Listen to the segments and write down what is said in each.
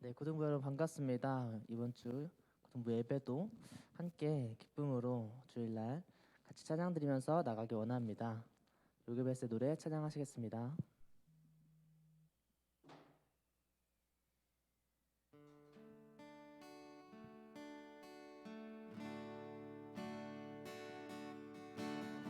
네, 고등부 여러분 반갑습니다. 이번 주 고등부 예배도 함께 기쁨으로 주일날 같이 찬양 드리면서 나가기 원합니다. 요괴베스의 노래 찬양하시겠습니다.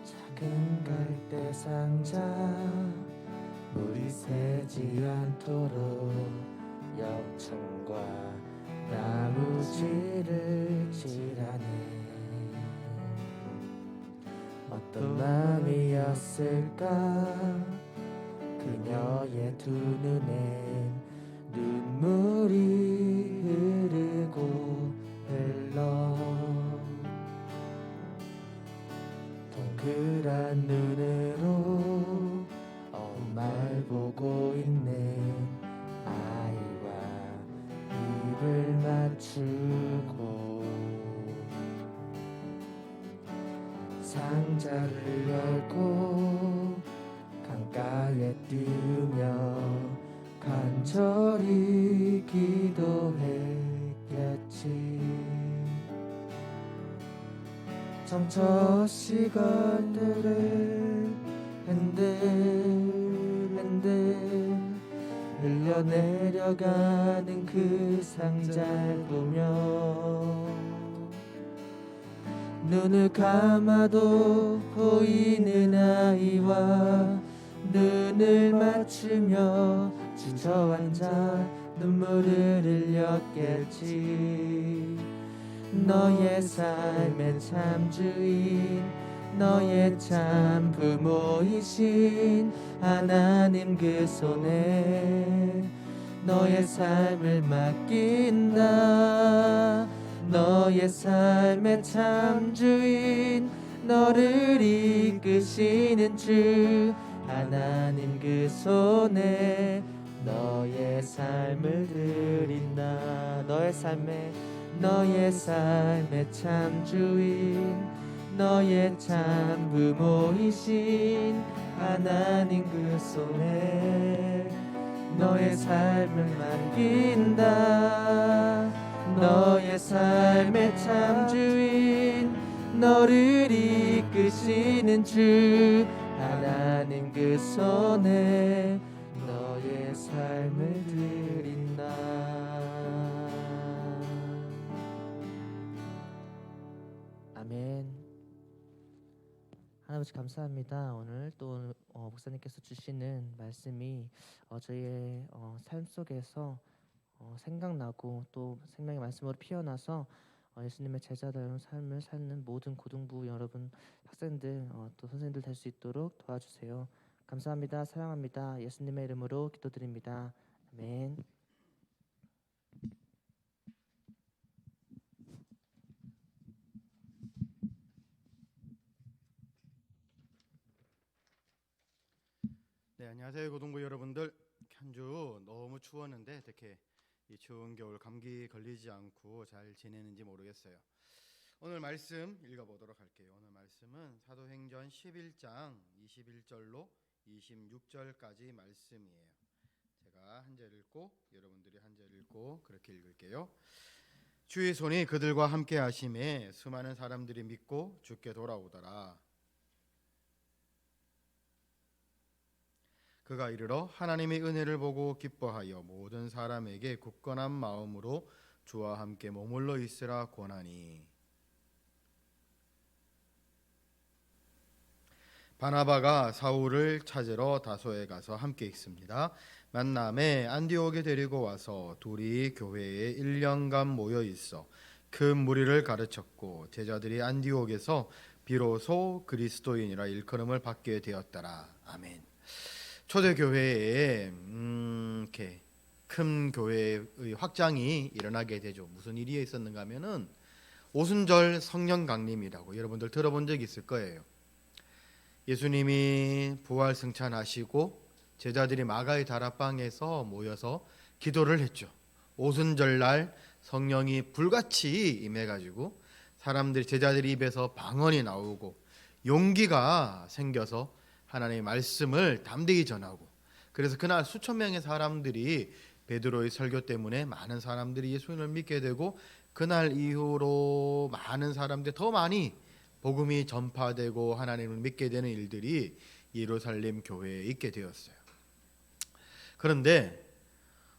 작은 갈대 상자 물이 새지 않도록 역청과 나무지를 칠하네. 어떤 마음이었을까 그녀의 두 눈엔 눈물이 흐르고 흘러 동그란 눈으로 엄마를 보고 있는 아이와 입을 맞추고 상자를 열고 강가에 띄우며 간절히 기도했겠지. 점처 시간들을 핸들핸들 흘려내려가는 그 상자를 보며 눈을 감아도 보이는 아이와 눈을 맞추며 지쳐앉아 눈물을 흘렸겠지. 너의 삶의 참 주인 너의 참 부모이신 하나님 그 손에 너의 삶을 맡긴다. 너의 삶의 참 주인 너를 이끄시는 주 하나님 그 손에 너의 삶을 드린다. 너의 삶의 참 주인 너의 참 부모이신 하나님 그 손에 너의 삶을 맡긴다. 너의 삶의 참 주인 너를 이끄시는 주 하나님 그 손에 너의 삶을 드린다. 아멘. 하나님 아버지 감사합니다. 오늘 또 목사님께서 주시는 말씀이 저희의 삶 속에서 생각나고 또 생명의 말씀으로 피어나서 예수님의 제자다운 삶을 사는 모든 고등부 여러분 학생들 또 선생님들 될 수 있도록 도와주세요. 감사합니다. 사랑합니다. 예수님의 이름으로 기도드립니다. 아멘. 네, 안녕하세요 고등부 여러분들. 한 주 너무 추웠는데 어떻게 이 추운 겨울 감기 걸리지 않고 잘 지내는지 모르겠어요. 오늘 말씀 읽어보도록 할게요. 오늘 말씀은 사도행전 11장 21절로 26절까지 말씀이에요. 제가 한 절 읽고 여러분들이 한 절 읽고 그렇게 읽을게요. 주의 손이 그들과 함께 하심에 수많은 사람들이 믿고 주께 돌아오더라. 그가 이르러 하나님의 은혜를 보고 기뻐하여 모든 사람에게 굳건한 마음으로 주와 함께 머물러 있으라 권하니. 바나바가 사울을 찾으러 다소에 가서 함께 있습니다. 만남에 안디옥에 데리고 와서 둘이 교회에 1년간 모여 있어 큰 무리를 가르쳤고 제자들이 안디옥에서 비로소 그리스도인이라 일컬음을 받게 되었더라. 아멘. 초대교회에 이렇게 큰 교회의 확장이 일어나게 되죠. 무슨 일이 있었는가 하면은 오순절 성령 강림이라고 여러분들 들어본 적 있을 거예요. 예수님이 부활 승천하시고 제자들이 마가의 다락방에서 모여서 기도를 했죠. 오순절날 성령이 불같이 임해가지고 사람들이 제자들이 입에서 방언이 나오고 용기가 생겨서 하나님의 말씀을 담대히 전하고, 그래서 그날 수천 명의 사람들이 베드로의 설교 때문에 많은 사람들이 예수님을 믿게 되고 그날 이후로 많은 사람들 더 많이 복음이 전파되고 하나님을 믿게 되는 일들이 예루살렘 교회에 있게 되었어요. 그런데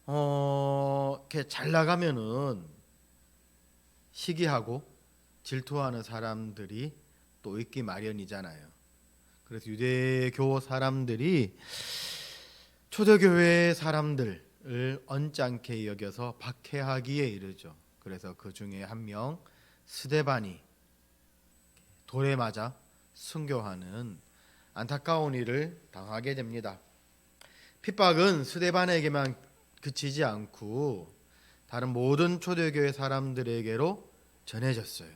이렇게 잘 나가면은 시기하고 질투하는 사람들이 또 있기 마련이잖아요. 그래서 유대교 사람들이 초대교회 사람들을 언짢게 여겨서 박해하기에 이르죠. 그래서 그 중에 한 명 스데반이 돌에 맞아 순교하는 안타까운 일을 당하게 됩니다. 핍박은 스데반에게만 그치지 않고 다른 모든 초대교회 사람들에게로 전해졌어요.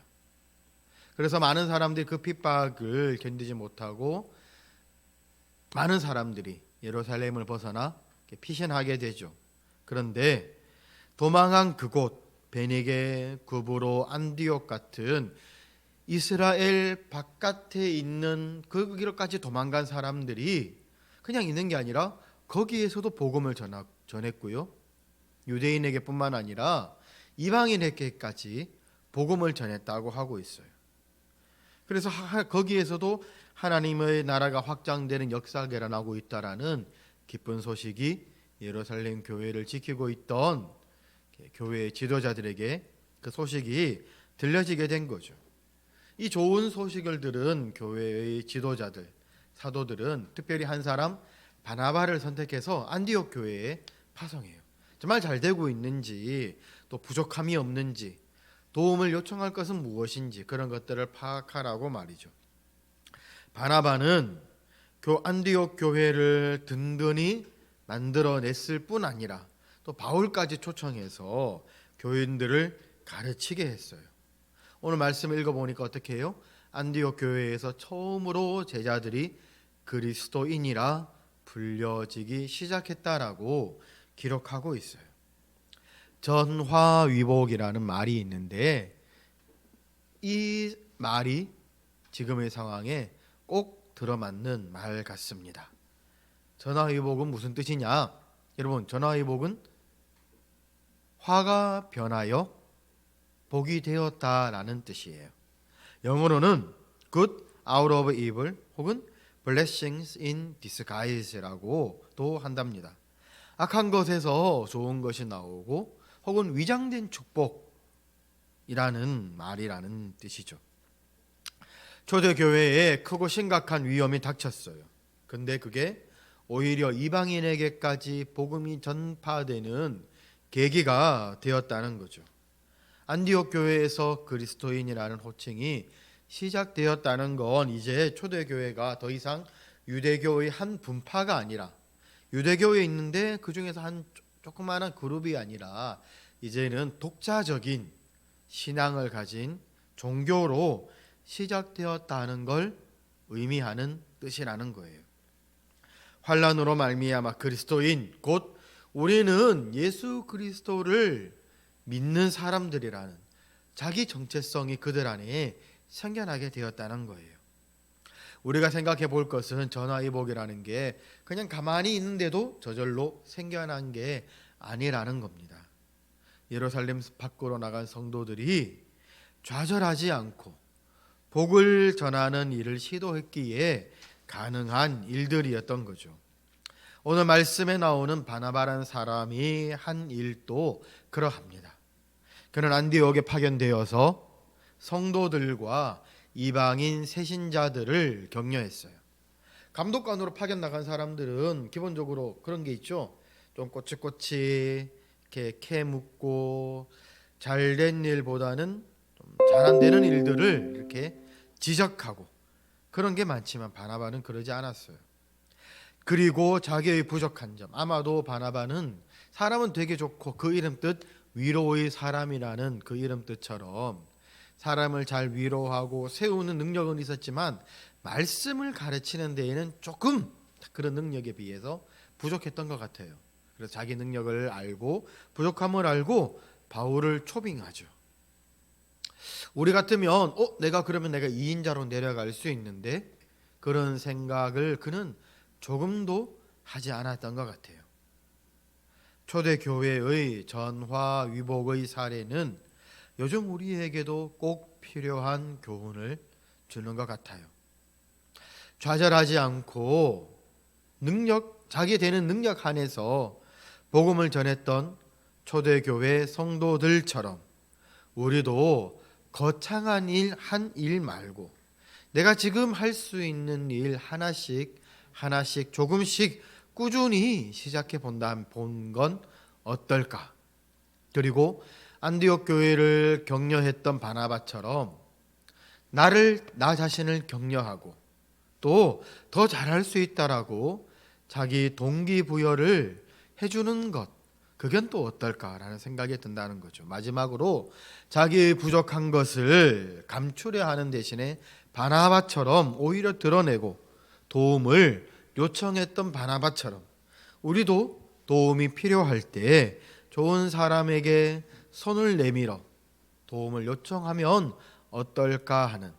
그래서 많은 사람들이 그 핍박을 견디지 못하고 많은 사람들이 예루살렘을 벗어나 피신하게 되죠. 그런데 도망한 그곳 베니게, 구브로, 안디옥 같은 이스라엘 바깥에 있는 그 길까지 도망간 사람들이 그냥 있는 게 아니라 거기에서도 복음을 전했고요. 유대인에게뿐만 아니라 이방인에게까지 복음을 전했다고 하고 있어요. 그래서 거기에서도 하나님의 나라가 확장되는 역사가 일어나고 있다라는 기쁜 소식이 예루살렘 교회를 지키고 있던 교회의 지도자들에게 그 소식이 들려지게 된 거죠. 이 좋은 소식을 들은 교회의 지도자들, 사도들은 특별히 한 사람 바나바를 선택해서 안디옥 교회에 파송해요. 정말 잘 되고 있는지, 또 부족함이 없는지, 도움을 요청할 것은 무엇인지 그런 것들을 파악하라고 말이죠. 바나바는 안디옥 교회를 든든히 만들어냈을 뿐 아니라 또 바울까지 초청해서 교인들을 가르치게 했어요. 오늘 말씀을 읽어보니까 어떻게 해요? 안디옥 교회에서 처음으로 제자들이 그리스도인이라 불려지기 시작했다라고 기록하고 있어요. 전화위복이라는 말이 있는데 이 말이 지금의 상황에 꼭 들어맞는 말 같습니다. 전화위복은 무슨 뜻이냐? 여러분, 전화위복은 화가 변하여 복이 되었다라는 뜻이에요. 영어로는 good out of evil 혹은 blessings in disguise라고도 한답니다. 악한 것에서 좋은 것이 나오고 혹은 위장된 축복이라는 말이라는 뜻이죠. 초대교회에 크고 심각한 위험이 닥쳤어요. 근데 그게 오히려 이방인에게까지 복음이 전파되는 계기가 되었다는 거죠. 안디옥 교회에서 그리스도인이라는 호칭이 시작되었다는 건 이제 초대교회가 더 이상 유대교의 한 분파가 아니라 유대교회에 있는데 그 중에서 한 조그마한 그룹이 아니라 이제는 독자적인 신앙을 가진 종교로 시작되었다는 걸 의미하는 뜻이라는 거예요. 환란으로 말미암아 그리스도인 곧 우리는 예수 그리스도를 믿는 사람들이라는 자기 정체성이 그들 안에 생겨나게 되었다는 거예요. 우리가 생각해 볼 것은 전화위복이라는 게 그냥 가만히 있는데도 저절로 생겨난 게 아니라는 겁니다. 예루살렘 밖으로 나간 성도들이 좌절하지 않고 복을 전하는 일을 시도했기에 가능한 일들이었던 거죠. 오늘 말씀에 나오는 바나바라는 사람이 한 일도 그러합니다. 그는 안디옥에 파견되어서 성도들과 이방인 새신자들을 격려했어요. 감독관으로 파견 나간 사람들은 기본적으로 그런 게 있죠. 좀 꼬치꼬치 이렇게 캐 묻고 잘된 일보다는 좀 잘 안 되는 일들을 이렇게 지적하고 그런 게 많지만 바나바는 그러지 않았어요. 그리고 자기의 부족한 점, 아마도 바나바는 사람은 되게 좋고 그 이름 뜻 위로의 사람이라는 그 이름 뜻처럼 사람을 잘 위로하고 세우는 능력은 있었지만 말씀을 가르치는 데에는 조금 그런 능력에 비해서 부족했던 것 같아요. 그래서 자기 능력을 알고 부족함을 알고 바울을 초빙하죠. 우리 같으면 내가 그러면 내가 2인자로 내려갈 수 있는데 그런 생각을 그는 조금도 하지 않았던 것 같아요. 초대교회의 전화위복의 사례는 요즘 우리에게도 꼭 필요한 교훈을 주는 것 같아요. 좌절하지 않고 자기 되는 능력 안에서 복음을 전했던 초대교회 성도들처럼 우리도 거창한 한 일 말고 내가 지금 할 수 있는 일 하나씩 조금씩 꾸준히 시작해 본 건 어떨까? 그리고 안디옥 교회를 격려했던 바나바처럼 나 자신을 격려하고 또 더 잘할 수 있다라고 자기 동기부여를 해주는 것, 그건 또 어떨까라는 생각이 든다는 거죠. 마지막으로 자기의 부족한 것을 감추려 하는 대신에 바나바처럼 오히려 드러내고 도움을 요청했던 바나바처럼 우리도 도움이 필요할 때 좋은 사람에게 손을 내밀어 도움을 요청하면 어떨까 하는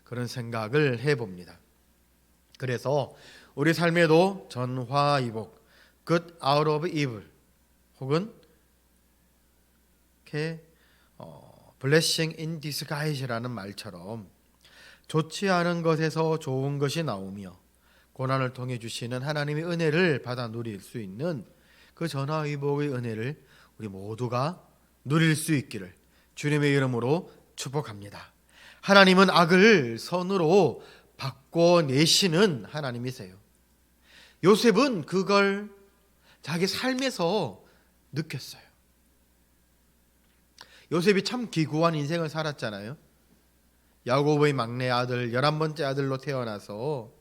그런 생각을 해봅니다. 그래서 우리 삶에도 전화위복, good out of evil 혹은 blessing in disguise라는 말처럼 좋지 않은 것에서 좋은 것이 나오며 고난을 통해 주시는 하나님의 은혜를 받아 누릴 수 있는 그 전화위복의 은혜를 우리 모두가 누릴 수 있기를 주님의 이름으로 축복합니다. 하나님은 악을 선으로 바꿔내시는 하나님이세요. 요셉은 그걸 자기 삶에서 느꼈어요. 요셉이 참 기구한 인생을 살았잖아요. 야곱의 막내 아들 11번째 아들로 태어나서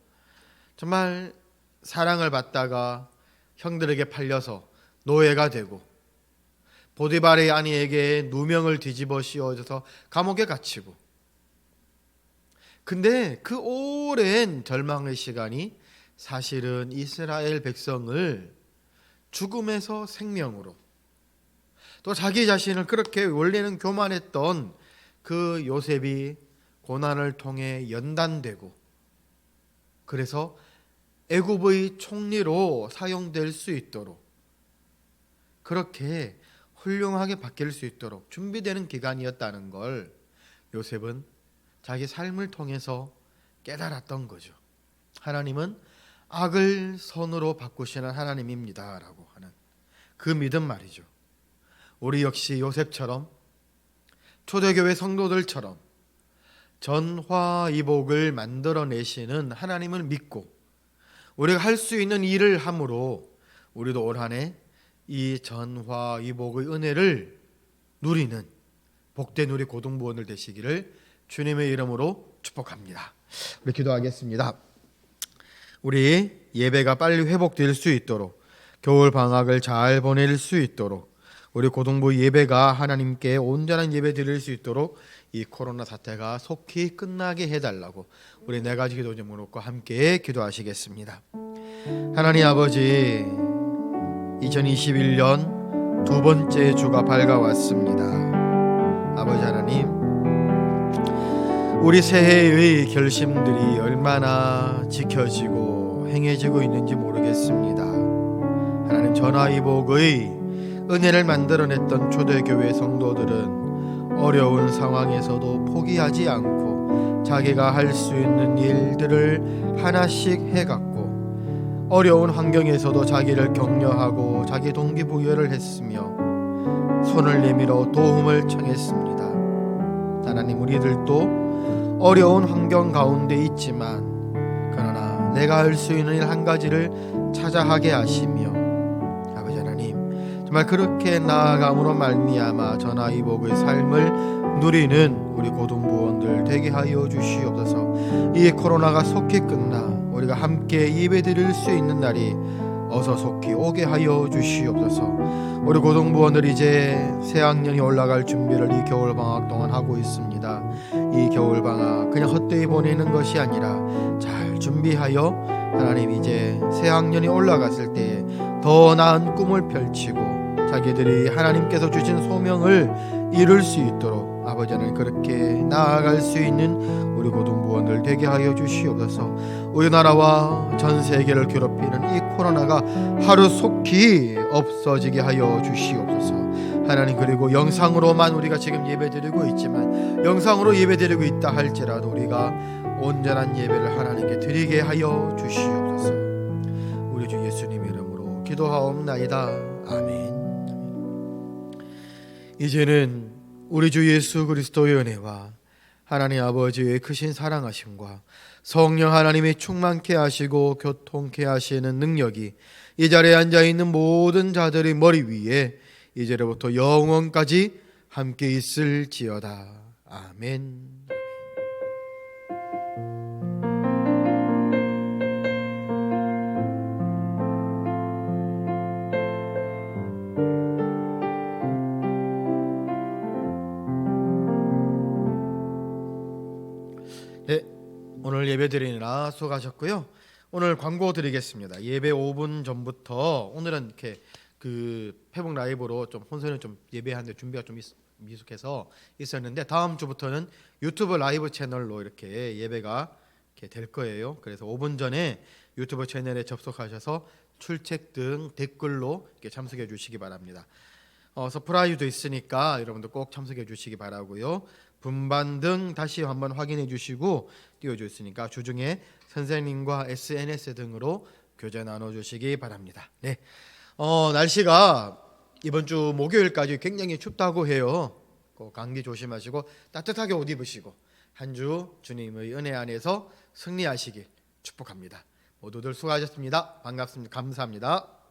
정말 사랑을 받다가 형들에게 팔려서 노예가 되고 보디발의 아내에게 누명을 뒤집어 씌워져서 감옥에 갇히고, 근데 그 오랜 절망의 시간이 사실은 이스라엘 백성을 죽음에서 생명으로, 또 자기 자신을 그렇게 원래는 교만했던 그 요셉이 고난을 통해 연단되고 그래서 애굽의 총리로 사용될 수 있도록, 그렇게 훌륭하게 바뀔 수 있도록 준비되는 기간이었다는 걸 요셉은 자기 삶을 통해서 깨달았던 거죠. 하나님은 악을 선으로 바꾸시는 하나님입니다 라고 하는 그 믿음 말이죠. 우리 역시 요셉처럼 초대교회 성도들처럼 전화위복을 만들어내시는 하나님을 믿고 우리가 할 수 있는 일을 함으로 우리도 올 한 해 이 전화위복의 은혜를 누리는 복된 우리 고등부원들 되시기를 주님의 이름으로 축복합니다. 우리 기도하겠습니다. 우리 예배가 빨리 회복될 수 있도록, 겨울 방학을 잘 보낼 수 있도록, 우리 고등부 예배가 하나님께 온전한 예배 드릴 수 있도록 이 코로나 사태가 속히 끝나게 해달라고 우리 네 가지 기도 제목과 함께 기도하시겠습니다. 하나님 아버지, 2021년 두 번째 주가 밝아왔습니다. 아버지 하나님, 우리 새해의 결심들이 얼마나 지켜지고 행해지고 있는지 모르겠습니다. 하나님, 전화위복의 은혜를 만들어냈던 초대교회 성도들은 어려운 상황에서도 포기하지 않고 자기가 할 수 있는 일들을 하나씩 해갔고, 어려운 환경에서도 자기를 격려하고 자기 동기부여를 했으며 손을 내밀어 도움을 청했습니다. 하나님, 우리들도 어려운 환경 가운데 있지만 그러나 내가 할 수 있는 일 한 가지를 찾아 하게 하시며, 아버지 하나님, 정말 그렇게 나아감으로 말미암아 전화위복의 삶을 누리는 우리 고등부원들 되게 하여 주시옵소서. 이 코로나가 속히 끝나 우리가 함께 예배드릴 수 있는 날이 어서 속히 오게 하여 주시옵소서. 우리 고등부원들 이제 새학년이 올라갈 준비를 이 겨울방학 동안 하고 있습니다. 이 겨울방학 그냥 헛되이 보내는 것이 아니라 잘 준비하여 하나님 이제 새학년이 올라갔을 때 더 나은 꿈을 펼치고 자기들이 하나님께서 주신 소명을 이룰 수 있도록 아버지 하나님 그렇게 나아갈 수 있는 우리 고등부원들 되게 하여 주시옵소서. 우리나라와 전 세계를 괴롭히는 이 코로나가 하루속히 없어지게 하여 주시옵소서. 하나님 그리고 영상으로만 우리가 지금 예배드리고 있지만 영상으로 예배드리고 있다 할지라도 우리가 온전한 예배를 하나님께 드리게 하여 주시옵소서. 우리 주 예수님 이름으로 기도하옵나이다. 아멘. 이제는 우리 주 예수 그리스도의 은혜와 하나님 아버지의 크신 사랑하심과 성령 하나님이 충만케 하시고 교통케 하시는 능력이 이 자리에 앉아있는 모든 자들의 머리 위에 이제로부터 영원까지 함께 있을지어다. 아멘. 네, 오늘 예배 드리느라 수고하셨고요. 오늘 광고 드리겠습니다. 예배 5분 전부터 오늘은 이렇게 그 페북 라이브로 좀 혼선을 좀 예배하는데 준비가 좀 미숙해서 있었는데 다음 주부터는 유튜브 라이브 채널로 이렇게 예배가 이렇게 될 거예요. 그래서 5분 전에 유튜브 채널에 접속하셔서 출첵 등 댓글로 이렇게 참석해 주시기 바랍니다. 서프라이즈도 있으니까 여러분들 꼭 참석해 주시기 바라고요. 분반 등 다시 한번 확인해 주시고 띄워주시니까 주중에 선생님과 SNS 등으로 교제 나눠주시기 바랍니다. 네, 날씨가 이번 주 목요일까지 굉장히 춥다고 해요. 감기 조심하시고 따뜻하게 옷 입으시고 한 주 주님의 은혜 안에서 승리하시길 축복합니다. 모두들 수고하셨습니다. 반갑습니다. 감사합니다.